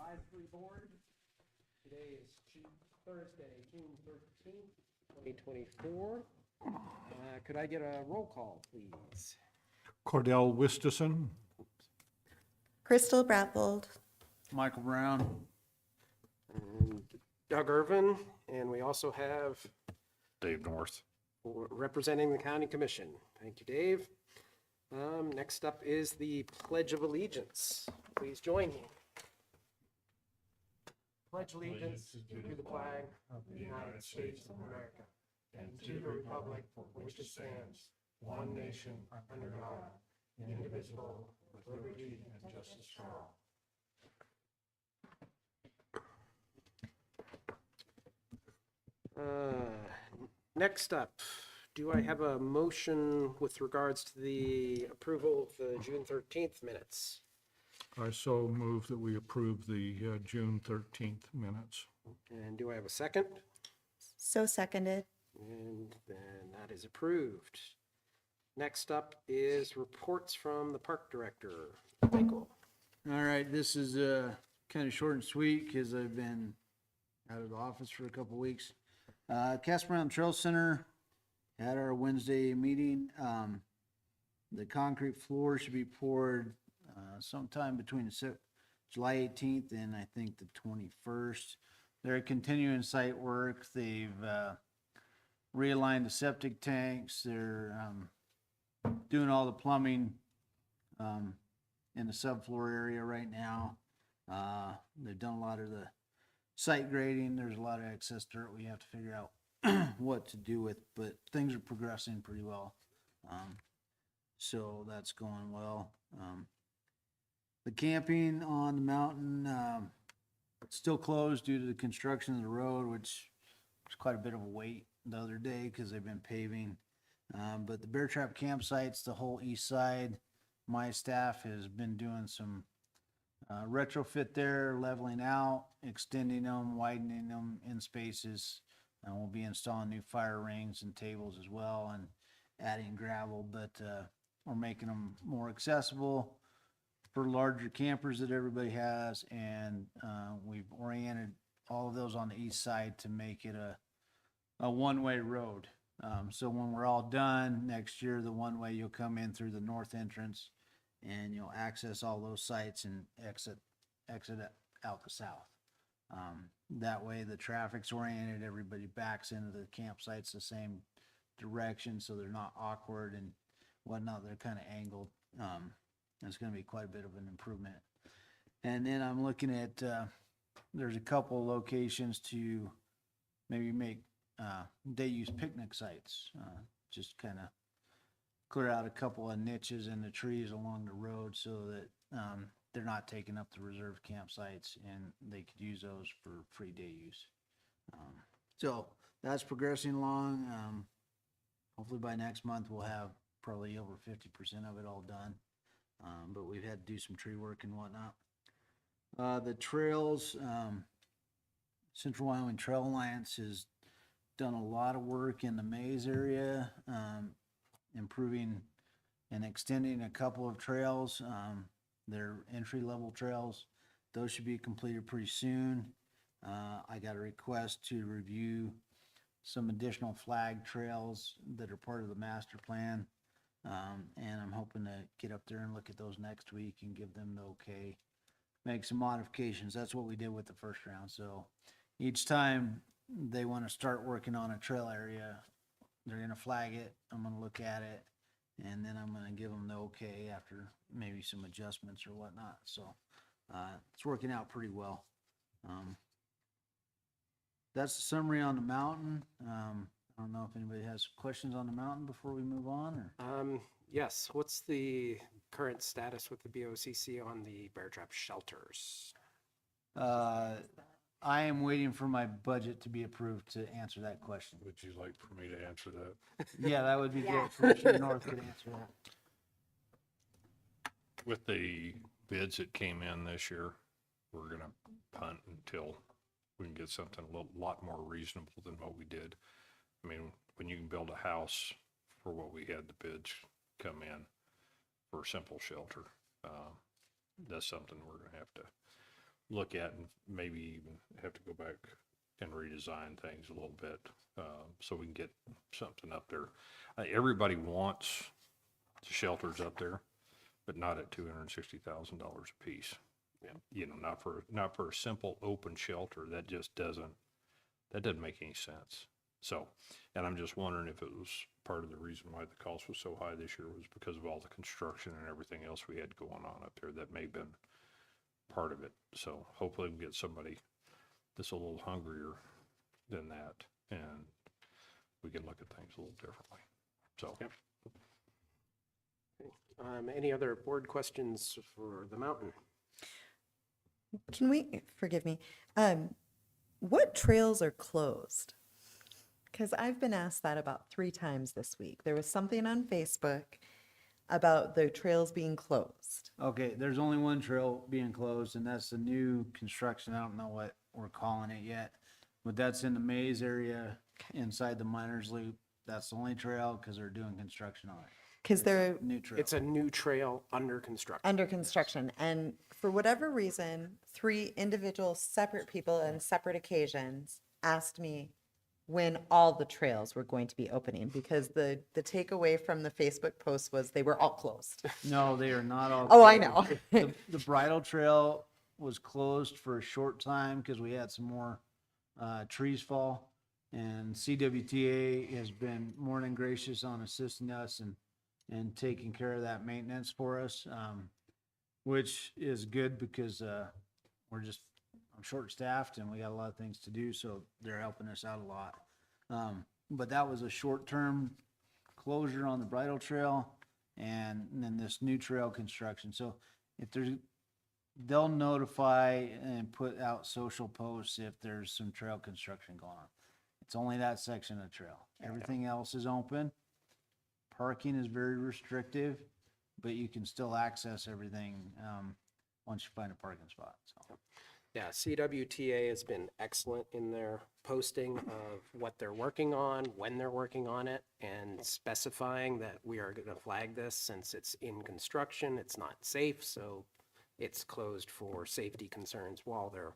Advisory Board. Today is Thursday, June 13th, 2024. Could I get a roll call, please? Cordell Wistison. Crystal Brappold. Michael Brown. And Doug Irvin, and we also have Dave North. representing the County Commission. Thank you, Dave. Next up is the Pledge of Allegiance. Please join me. Pledge allegiance to the flag of the United States of America and to the republic for which it stands, one nation, under God, indivisible, with liberty and justice for all. Next up, do I have a motion with regards to the approval of the June 13th minutes? I so move that we approve the June 13th minutes. And do I have a second? So seconded. And then that is approved. Next up is reports from the park director. Michael. All right, this is kind of short and sweet because I've been out of the office for a couple weeks. Casper Mountain Trail Center had our Wednesday meeting. The concrete floor should be poured sometime between July 18th and I think the 21st. They're continuing site work. They've realigned the septic tanks. They're doing all the plumbing in the subfloor area right now. They've done a lot of the site grading. There's a lot of excess dirt we have to figure out what to do with, but things are progressing pretty well. So that's going well. The camping on the mountain, still closed due to the construction of the road, which was quite a bit of a wait the other day because they've been paving. But the bear trap campsites, the whole east side, my staff has been doing some retrofit there, leveling out, extending them, widening them in spaces. And we'll be installing new fire rings and tables as well and adding gravel, but we're making them more accessible for larger campers that everybody has. And we've oriented all of those on the east side to make it a one-way road. So when we're all done next year, the one way you'll come in through the north entrance and you'll access all those sites and exit out the south. That way the traffic's oriented, everybody backs into the campsites the same direction so they're not awkward and whatnot. They're kind of angled. It's going to be quite a bit of an improvement. And then I'm looking at, there's a couple locations to maybe make day use picnic sites, just kind of clear out a couple of niches in the trees along the road so that they're not taking up the reserved campsites and they could use those for free day use. So that's progressing along. Hopefully by next month we'll have probably over 50% of it all done. But we've had to do some tree work and whatnot. The trails, Central Wyoming Trail Alliance has done a lot of work in the maze area, improving and extending a couple of trails. They're entry-level trails. Those should be completed pretty soon. I got a request to review some additional flag trails that are part of the master plan. And I'm hoping to get up there and look at those next week and give them the okay, make some modifications. That's what we did with the first round. So each time they want to start working on a trail area, they're going to flag it. I'm going to look at it, and then I'm going to give them the okay after maybe some adjustments or whatnot. So it's working out pretty well. That's the summary on the mountain. I don't know if anybody has questions on the mountain before we move on. Or Yes, what's the current status with the BOCC on the bear trap shelters? I am waiting for my budget to be approved to answer that question. Would you like for me to answer that? Yeah, that would be Yeah. good. Commissioner North could answer that. With the bids that came in this year, we're going to punt until we can get something a lot more reasonable than what we did. I mean, when you can build a house for what we had the bids come in for a simple shelter, that's something we're going to have to look at and maybe even have to go back and redesign things a little bit, so we can get something up there. Everybody wants the shelters up there, but not at $260,000 a piece. Yeah. You know, not for a simple open shelter. That just doesn't make any sense. So, and I'm just wondering if it was part of the reason why the cost was so high this year was because of all the construction and everything else we had going on up there. That may have been part of it. So hopefully we can get somebody that's a little hungrier than that, and we can look at things a little differently. So, Yep. Any other board questions for the mountain? Can we, forgive me, what trails are closed? Because I've been asked that about 3 times this week. There was something on Facebook about the trails being closed. Okay, there's only one trail being closed, and that's the new construction. I don't know what we're calling it yet, but that's in the maze area inside the miners loop. That's the only trail because they're doing construction on it. Because they're New trail. It's a new trail under construction. under construction. And for whatever reason, 3 individual separate people on separate occasions asked me when all the trails were going to be opening, because the takeaway from the Facebook post was they were all closed. No, they are not all. Oh, I closed. know. The bridle trail was closed for a short time because we had some more trees fall. And CWTA has been more than gracious on assisting us and taking care of that maintenance for us, which is good because I'm short-staffed and we got a lot of things to do, so they're helping us out a lot. But that was a short-term closure on the bridle trail and then this new trail construction. So if they'll notify and put out social posts if there's some trail construction going on. It's only that section of trail. Everything else is open. Parking is very restrictive, but you can still access everything once you find a parking spot. So. Yeah, CWTA has been excellent in their posting of what they're working on, when they're working on it, and specifying that we are going to flag this since it's in construction, it's not safe, so it's closed for safety concerns while they're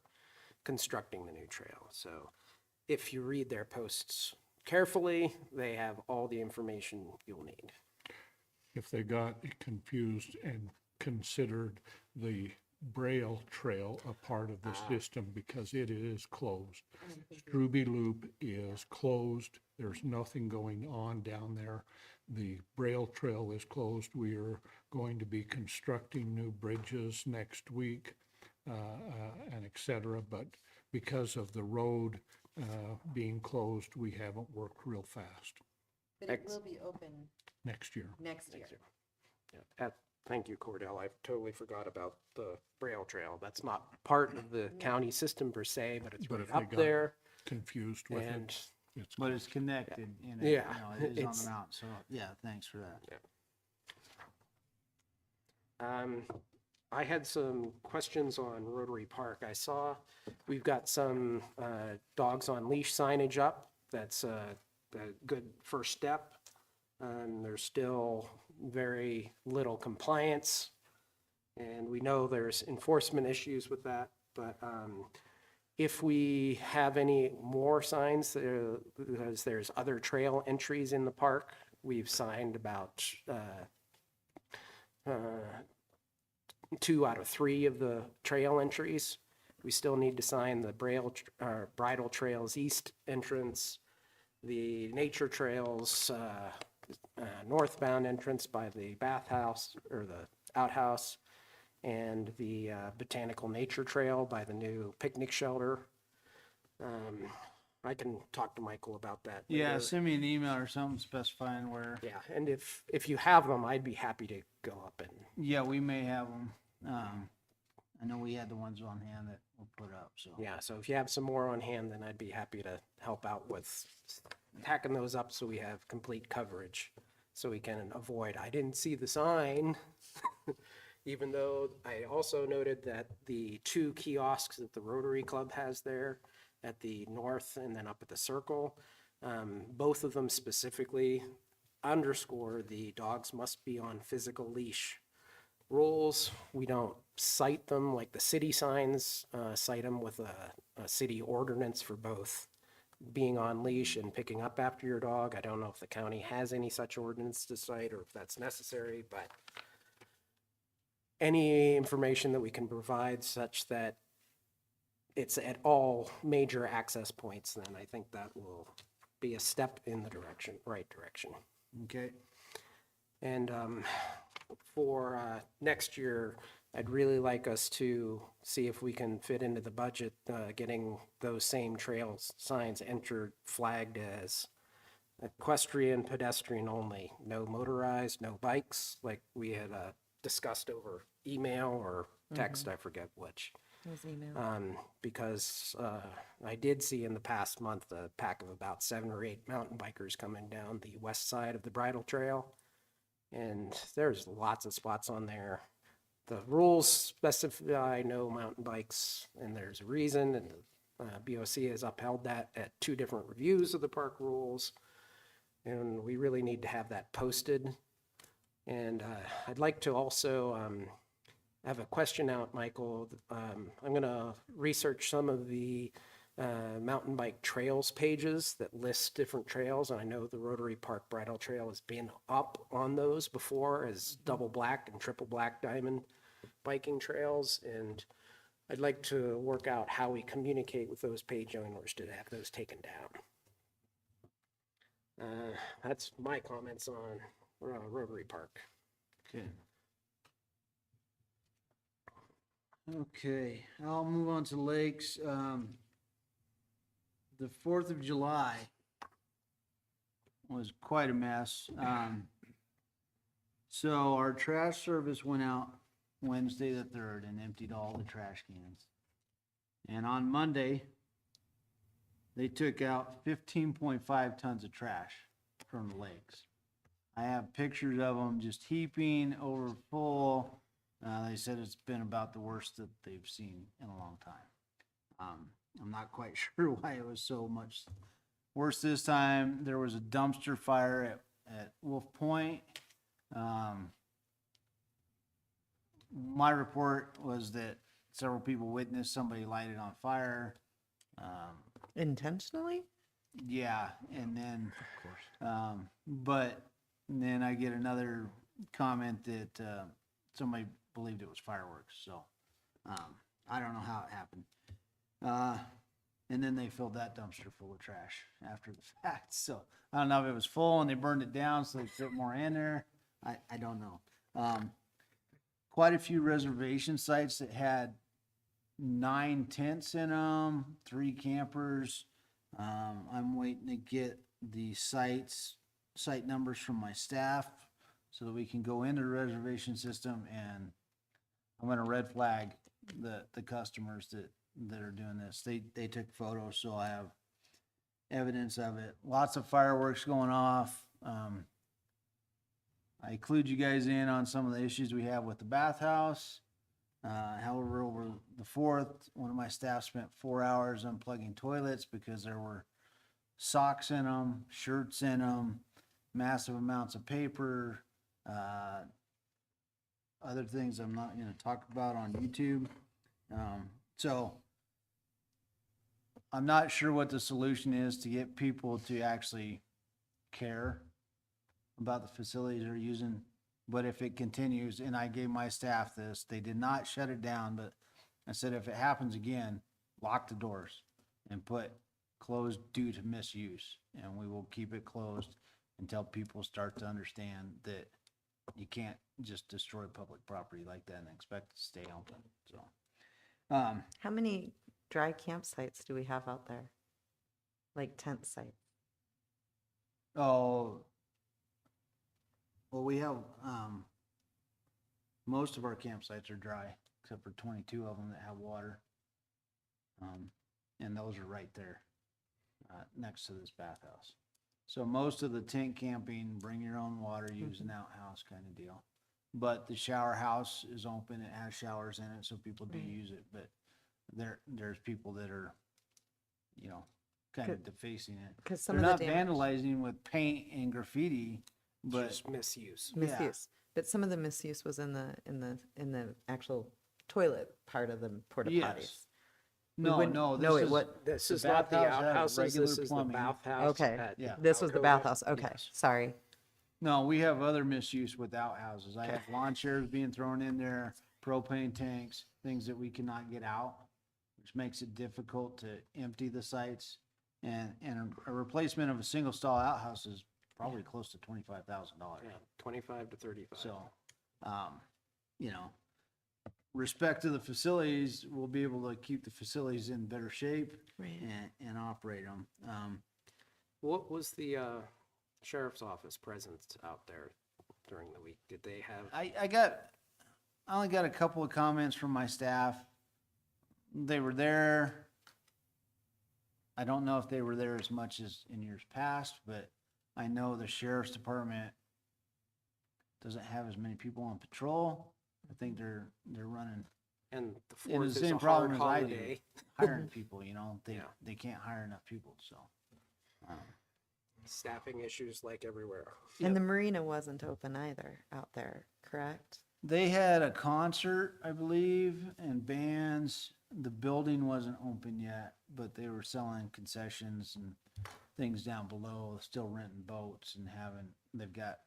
constructing the new trail. So if you read their posts carefully, they have all the information you'll need. If they got confused and considered the Braille Trail a part of the system because it is closed. Struby Loop is closed. There's nothing going on down there. The Braille Trail is closed. We are going to be constructing new bridges next week and et cetera. But because of the road being closed, we haven't worked real fast. But it will be open Next year. next year. Yeah. Thank you, Cordell. I totally forgot about the Braille Trail. That's not part of the county system per se, but it's But right if they up got there. Confused with And it. It's But it's connected, and it, Yeah, it is on it's- the mountain, so, yeah, thanks for that. I had some questions on Rotary Park. I saw we've got some dogs on leash signage up. That's a good first step. There's still very little compliance, and we know there's enforcement issues with that. But if we have any more signs, because there's other trail entries in the park, we've signed about 2 out of 3 of the trail entries. We still need to sign the Bridle Trails East entrance, the Nature Trails northbound entrance by the bathhouse or the outhouse, and the Botanical Nature Trail by the new picnic shelter. I can talk to Michael about that Yeah, later. send me an email or something specifying where, Yeah, and if you have them, I'd be happy to go up and, yeah, we may have them. I know we had the ones on hand that we'll put up, so. yeah, so if you have some more on hand, then I'd be happy to help out with tacking those up so we have complete coverage, so we can avoid, I didn't see the sign. Even though I also noted that the 2 kiosks that the Rotary Club has there at the north and then up at the circle, both of them specifically underscore the dogs must be on physical leash rules. We don't cite them like the city signs, cite them with a city ordinance for both being on leash and picking up after your dog. I don't know if the county has any such ordinance to cite or if that's necessary, but any information that we can provide such that it's at all major access points, then I think that will be a step in the right direction. Okay. And for next year, I'd really like us to see if we can fit into the budget, getting those same trails signs entered, flagged as equestrian, pedestrian only, no motorized, no bikes, like we had discussed over email or text, I forget which. It was email. Because I did see in the past month a pack of about 7 or 8 mountain bikers coming down the west side of the bridle trail. And there's lots of spots on there. The rules specify no mountain bikes, and there's a reason, and the BOC has upheld that at 2 different reviews of the park rules. And we really need to have that posted. And I'd like to also have a question out, Michael. I'm going to research some of the mountain bike trails pages that list different trails. And I know the Rotary Park Bridle Trail has been up on those before as double black and triple black diamond biking trails. And I'd like to work out how we communicate with those page owners to have those taken down. That's my comments on Rotary Park. Okay. Okay, I'll move on to lakes. The 4th of July was quite a mess. So our trash service went out Wednesday the 3rd and emptied all the trash cans. And on Monday, they took out 15.5 tons of trash from the lakes. I have pictures of them just heaping over full. They said it's been about the worst that they've seen in a long time. I'm not quite sure why it was so much worse this time. There was a dumpster fire at Wolf Point. My report was that several people witnessed somebody light it on fire. Intentionally? Yeah, and then, but then I get another comment that somebody believed it was fireworks. So I don't know how it happened. And then they filled that dumpster full of trash after the fact. So I don't know if it was full and they burned it down so they fit more in there. I don't know. Quite a few reservation sites that had 9 tents in them, 3 campers. I'm waiting to get the site numbers from my staff so that we can go into the reservation system, and I'm gonna red flag the customers that are doing this. They took photos, so I have evidence of it. Lots of fireworks going off. I include you guys in on some of the issues we have with the bathhouse. However, over the 4th, one of my staff spent 4 hours unplugging toilets because there were socks in them, shirts in them, massive amounts of paper, other things I'm not going to talk about on YouTube. So I'm not sure what the solution is to get people to actually care about the facilities they're using. But if it continues, and I gave my staff this, they did not shut it down, but I said, if it happens again, lock the doors and put closed due to misuse. And we will keep it closed until people start to understand that you can't just destroy public property like that and expect it to stay open. So, How many dry campsites do we have out there? Like tent sites? oh, well, we have, most of our campsites are dry, except for 22 of them that have water. And those are right there, next to this bathhouse. So most of the tent camping, bring your own water, use an outhouse kind of deal. But the shower house is open, it has showers in it, so people do use it, but there's people that are, kind of defacing it. Because some They're of not the damage. vandalizing with paint and graffiti, but Just misuse. Misuse. But some of the misuse was in the actual toilet part of the porta potties. Yes. No, wouldn't- no, no, this it is, what- This the is not the bathhouse has outhouses, regular this is the plumbing. bathhouse. Okay, at Yeah. this was the Alcova. bathhouse. Okay, Yes. sorry. no, we have other misuse with outhouses. I have lawn chairs being thrown in there, propane tanks, things that we cannot get out, which makes it difficult to empty the sites. And a replacement of a single stall outhouse is probably close to $25,000. Yeah, 25 to 35. So, you know, respect to the facilities, we'll be able to keep the facilities in better shape Right. and operate them. What was the sheriff's office presence out there during the week? Did they have? I only got a couple of comments from my staff. They were there. I don't know if they were there as much as in years past, but I know the sheriff's department doesn't have as many people on patrol. I think they're running, And the it 4th was is the same a problem hard as I do, holiday. hiring people, you know, Yeah. they can't hire enough people, so. Staffing issues like everywhere. And the marina wasn't open either out there, correct? They had a concert, I believe, and bands. The building wasn't open yet, but they were selling concessions and things down below, still renting boats and they've got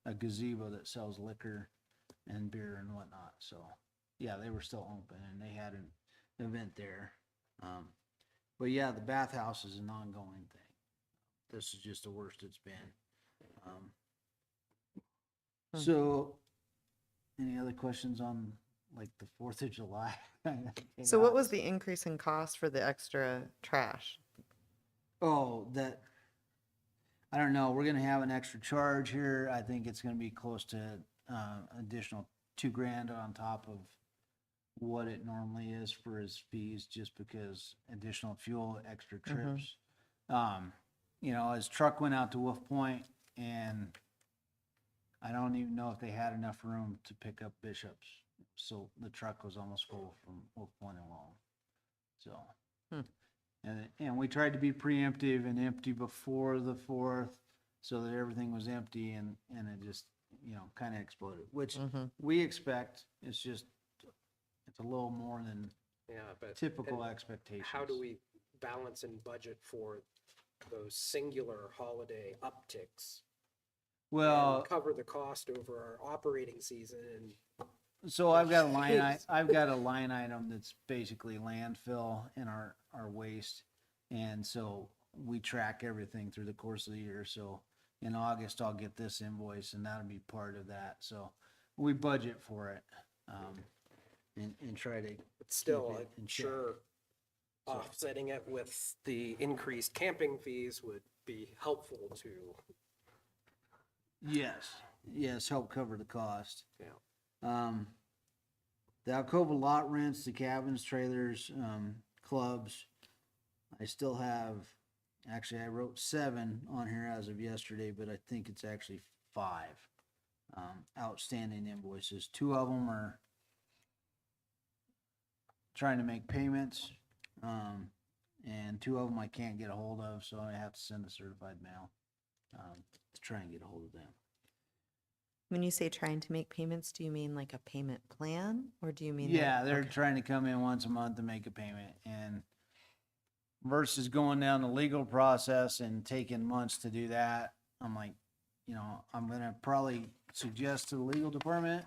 a gazebo that sells liquor and beer and whatnot. So, yeah, they were still open and they had an event there. But yeah, the bathhouse is an ongoing thing. This is just the worst it's been. So, any other questions on like the 4th of July? So what was the increase in cost for the extra trash? Oh, I don't know. We're gonna have an extra charge here. I think it's gonna be close to additional $2,000 on top of what it normally is for his fees, just because additional fuel, extra trips. You know, his truck went out to Wolf Point, and I don't even know if they had enough room to pick up Bishops. So the truck was almost full from Wolf Point alone. So, and we tried to be preemptive and empty before the 4th so that everything was empty, and it just, you know, kind of exploded, which we expect. It's just, it's a little more than Yeah, but typical and expectations. how do we balance and budget for those singular holiday upticks? Well, and cover the cost over our operating season and so I've got a line item that's basically landfill and our waste. And so we track everything through the course of the year. So in August, I'll get this invoice and that'll be part of that. So we budget for it, and try to. but still, keep it in I'm check. sure offsetting it with the increased camping fees would be helpful to, Yes, help cover the cost. yeah. The Alcova lot rents, the cabins, trailers, clubs. I still have, actually, I wrote 7 on here as of yesterday, but I think it's actually 5 outstanding invoices. 2 of them are trying to make payments, and 2 of them I can't get a hold of, so I have to send a certified mail to try and get a hold of them. When you say trying to make payments, do you mean like a payment plan or do you mean? Yeah, that- they're okay. trying to come in once a month to make a payment, and versus going down the legal process and taking months to do that, I'm like, you know, I'm gonna probably suggest to the legal department,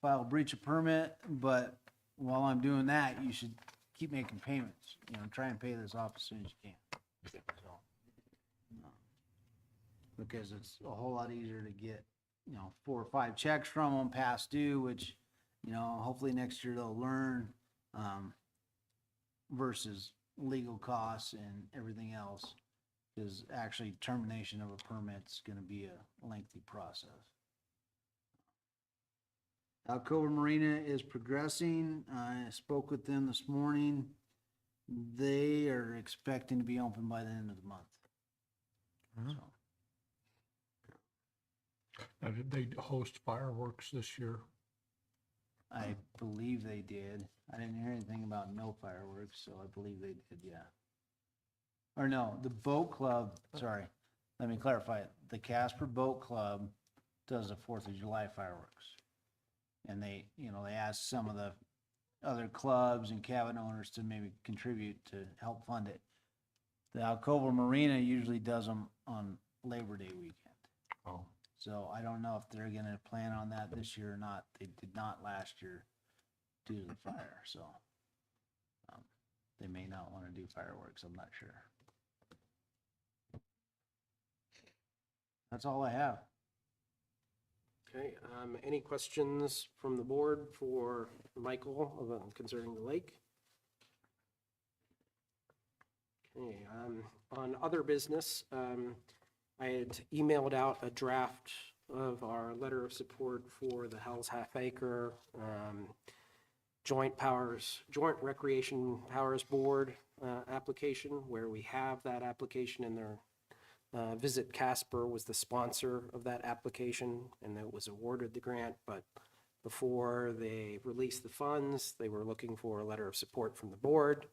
file a breach of permit, but while I'm doing that, you should keep making payments, you know, try and pay this off as soon as you can. So, because it's a whole lot easier to get, you know, 4 or 5 checks from them past due, which, you know, hopefully next year they'll learn, versus legal costs and everything else, because actually termination of a permit's gonna be a lengthy process. Alcova Marina is progressing. I spoke with them this morning. They are expecting to be open by the end of the month. So, Now, did they host fireworks this year? I believe they did. I didn't hear anything about no fireworks, so I believe they did, yeah. Or no, the boat club, sorry, let me clarify it. The Casper Boat Club does the 4th of July fireworks. And they, you know, they asked some of the other clubs and cabin owners to maybe contribute to help fund it. The Alcova Marina usually does them on Labor Day weekend. Oh, So I don't know if they're gonna plan on that this year or not. They did not last year due to the fire, so. They may not wanna do fireworks, I'm not sure. That's all I have. Okay, any questions from the board for Michael concerning the lake? Okay, on other business, I had emailed out a draft of our letter of support for the Hell's Half Acre Joint Recreation Powers Board application, where we have that application in there. Visit Casper was the sponsor of that application, and it was awarded the grant, but before they released the funds, they were looking for a letter of support from the board.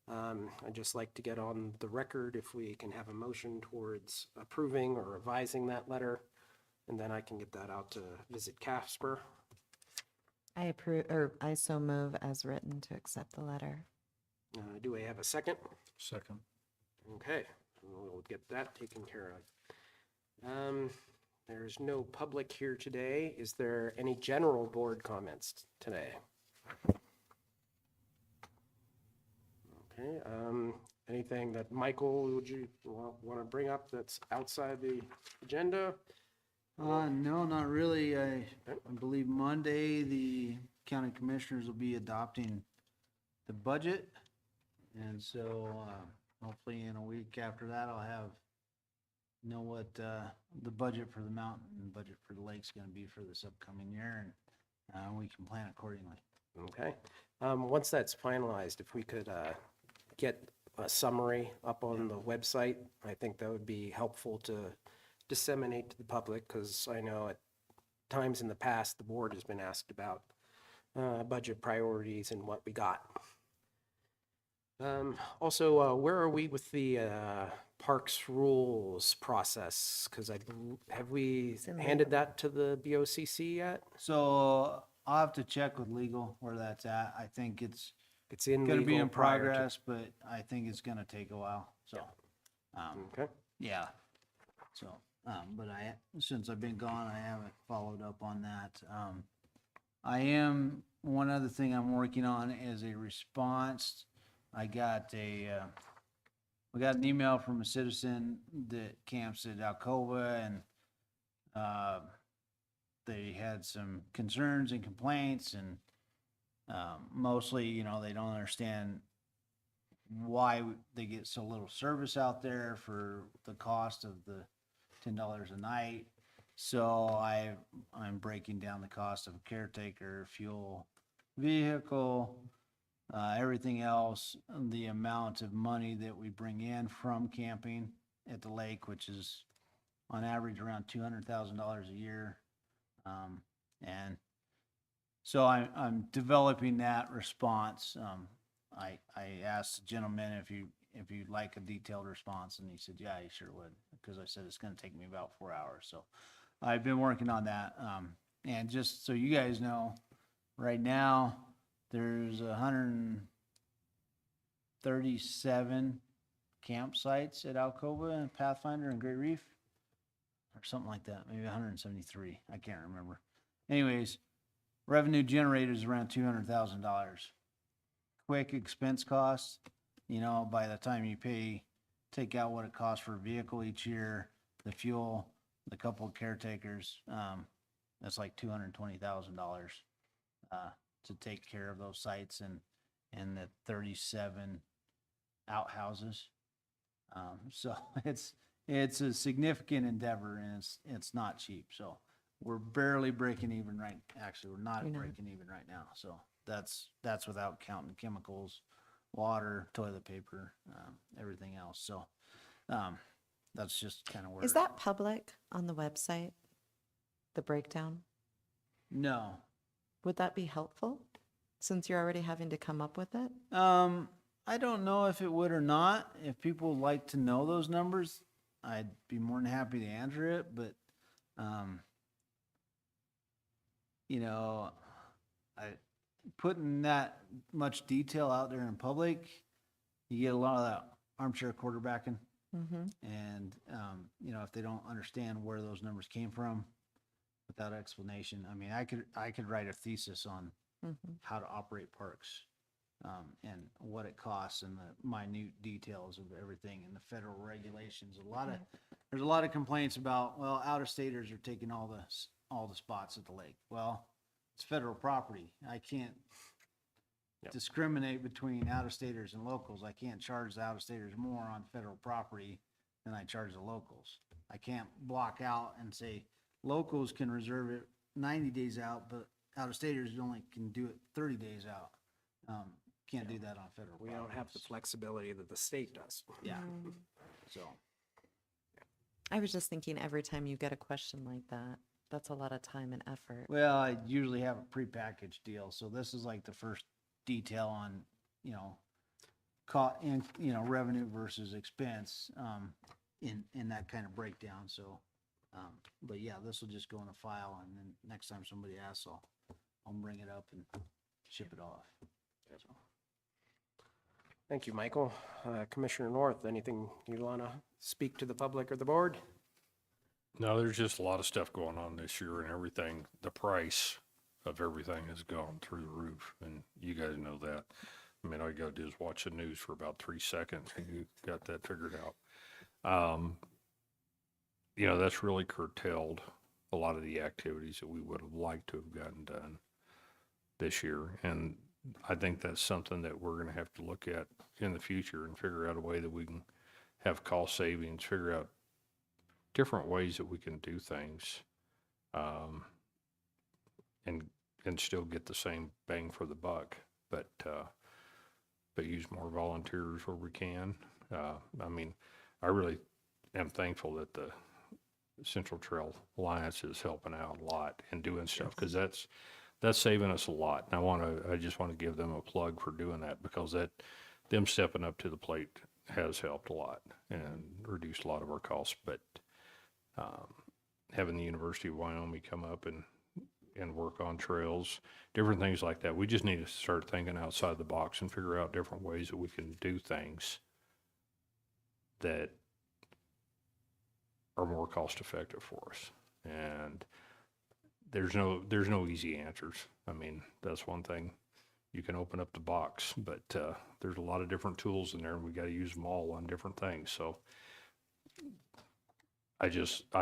I'd just like to get on the record if we can have a motion towards approving or revising that letter, and then I can get that out to Visit Casper. I approve, or I so move as written to accept the letter. Do I have a second? second. Okay, we'll get that taken care of. There's no public here today. Is there any general board comments today? Okay, anything that Michael, would you want to bring up that's outside the agenda? No, not really. I believe Monday, the county commissioners will be adopting the budget. And so, hopefully in a week after that, I'll know what, the budget for the mountain and budget for the lake's gonna be for this upcoming year, and, we can plan accordingly. Okay, once that's finalized, if we could, get a summary up on the website, I think that would be helpful to disseminate to the public, because I know at times in the past, the board has been asked about budget priorities and what we got. Also, where are we with the parks rules process? Because have we in handed that to the BOCC yet? So I'll have to check with legal where that's at. I think it's It's in gonna be legal in prior to- progress, but I think it's gonna take a while, so. Okay, Yeah, so, but since I've been gone, I haven't followed up on that. One other thing I'm working on is a response. We got an email from a citizen that camps at Alcova, and, they had some concerns and complaints, and, mostly, you know, they don't understand why they get so little service out there for the cost of the $10 a night. So I'm breaking down the cost of a caretaker, fuel, vehicle, everything else, the amount of money that we bring in from camping at the lake, which is on average around $200,000 a year. And so I'm developing that response. I asked the gentleman if you'd like a detailed response, and he said, yeah, he sure would, because I said it's gonna take me about 4 hours. So I've been working on that. And just so you guys know, right now, there's 137 campsites at Alcova and Pathfinder and Great Reef, or something like that, maybe 173, I can't remember. Anyways, revenue generated is around $200,000. Quick expense costs, you know, by the time you take out what it costs for a vehicle each year, the fuel, the couple of caretakers, that's like $220,000 to take care of those sites and the 37 outhouses. So it's a significant endeavor, and it's not cheap. So we're barely breaking even actually, we're not breaking even right now. So that's without counting chemicals, water, toilet paper, everything else. So, that's just kind of where. Is that public on the website? The breakdown? No. Would that be helpful since you're already having to come up with it? I don't know if it would or not. If people like to know those numbers, I'd be more than happy to answer it, but, you know, putting that much detail out there in public, you get a lot of that armchair quarterbacking. Mm-hmm. And, you know, if they don't understand where those numbers came from without explanation, I mean, I could write a thesis on Mm-hmm. how to operate parks, and what it costs and the minute details of everything and the federal regulations. There's a lot of complaints about, well, out-of-staters are taking all the spots at the lake. Well, it's federal property. I can't Yep. discriminate between out-of-staters and locals. I can't charge the out-of-staters more on federal property than I charge the locals. I can't block out and say locals can reserve it 90 days out, but out-of-staters only can do it 30 days out. Can't do that on federal We don't have the properties. flexibility that the state does. Yeah, so, I was just thinking every time you get a question like that, that's a lot of time and effort. well, I usually have a prepackaged deal, so this is like the first detail on, you know, revenue versus expense, in that kind of breakdown, so, but yeah, this will just go in a file, and then next time somebody asks, I'll bring it up and ship it off. So. Thank you, Michael. Commissioner North, anything you want to speak to the public or the board? No, there's just a lot of stuff going on this year and everything. The price of everything has gone through the roof, and you guys know that. I mean, all you gotta do is watch the news for about 3 seconds and you got that figured out. You know, that's really curtailed a lot of the activities that we would have liked to have gotten done this year. And I think that's something that we're gonna have to look at in the future and figure out a way that we can have cost savings, figure out different ways that we can do things, and still get the same bang for the buck, but use more volunteers where we can. I mean, I really am thankful that the Central Trail Alliance is helping out a lot and doing stuff, because that's saving us a lot. And I just want to give them a plug for doing that, because them stepping up to the plate has helped a lot and reduced a lot of our costs. But having the University of Wyoming come up and work on trails, different things like that. We just need to start thinking outside the box and figure out different ways that we can do things that are more cost effective for us. And there's no easy answers. I mean, that's one thing. You can open up the box, but there's a lot of different tools in there, and we got to use them all on different things. So I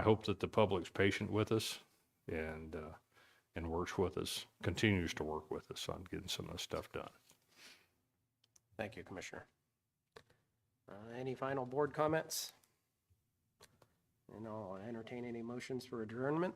hope that the public's patient with us and works with us, continues to work with us on getting some of this stuff done. Thank you, Commissioner. Any final board comments? And I'll entertain any motions for adjournment.